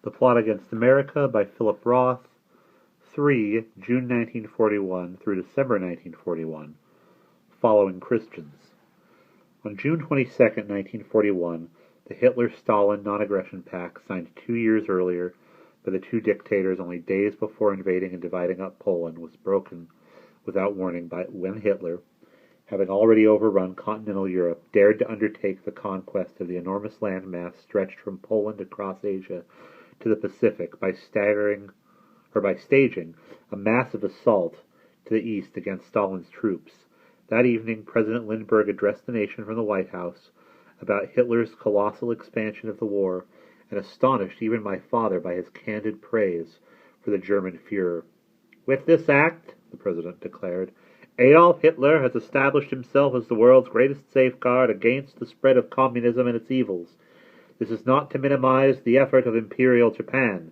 The Plot Against America by Philip Roth. 3. June 1941 through December 1941. Following Christians. On June 22, 1941, the Hitler-Stalin Non-Aggression Pact, signed 2 years earlier by the two dictators only days before invading and dividing up Poland, was broken without warning when Hitler, having already overrun continental Europe, dared to undertake the conquest of the enormous landmass stretched from Poland across Asia to the Pacific by staging a massive assault to the east against Stalin's troops. That evening, President Lindbergh addressed the nation from the White House about Hitler's colossal expansion of the war, and astonished even my father by his candid praise for the German Führer. "With this act," the President declared, "Adolf Hitler has established himself as the world's greatest safeguard against the spread of communism and its evils. This is not to minimize the effort of Imperial Japan.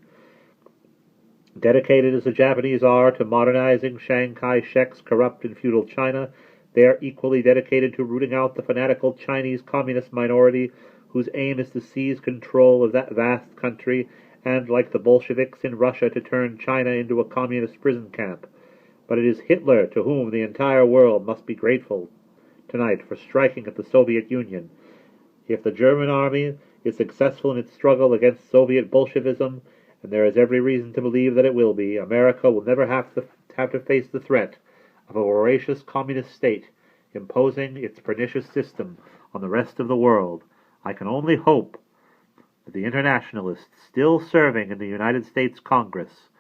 Dedicated as the Japanese are to modernizing Chiang Kai-shek's corrupt and feudal China, they are equally dedicated to rooting out the fanatical Chinese communist minority whose aim is to seize control of that vast country and, like the Bolsheviks in Russia, to turn China into a communist prison camp. But it is Hitler to whom the entire world must be grateful tonight for striking at the Soviet Union. If the German army is successful in its struggle against Soviet Bolshevism, and there is every reason to believe that it will be, America will never have to face the threat of a voracious communist state imposing its pernicious system on the rest of the world. I can only hope that the internationalists still serving in the United States Congress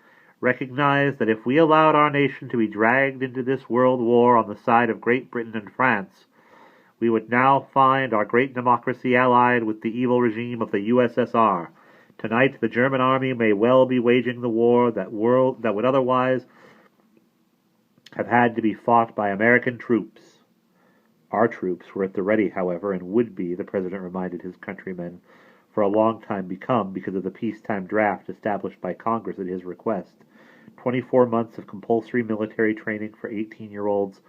recognize that if we allowed our nation to be dragged into this world war on the side of Great Britain and France, we would now find our great democracy allied with the evil regime of the USSR. Tonight, the German army may well be waging the war that would otherwise have had to be fought by American troops. Our troops were at the ready, however, and would be, the President reminded his countrymen, for a long time become because of the peacetime draft established by Congress at his request. 24 months of compulsory military training for 18-year-olds,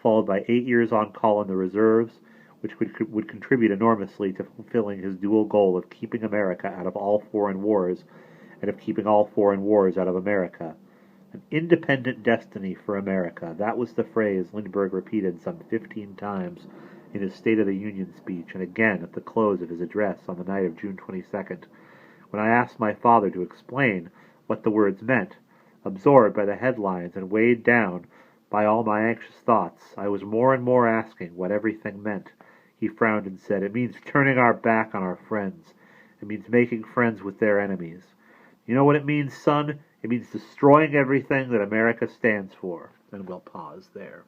followed by 8 years on call in the reserves, which would contribute enormously to fulfilling his dual goal of keeping America out of all foreign wars and of keeping all foreign wars out of America. An independent destiny for America. That was the phrase Lindbergh repeated some 15 times in his State of the Union speech, and again at the close of his address on the night of June 22nd, when I asked my father to explain what the words meant. Absorbed by the headlines and weighed down by all my anxious thoughts, I was more and more asking what everything meant. He frowned and said, "It means turning our back on our friends. It means making friends with their enemies. You know what it means, son? It means destroying everything that America stands for." And we'll pause there.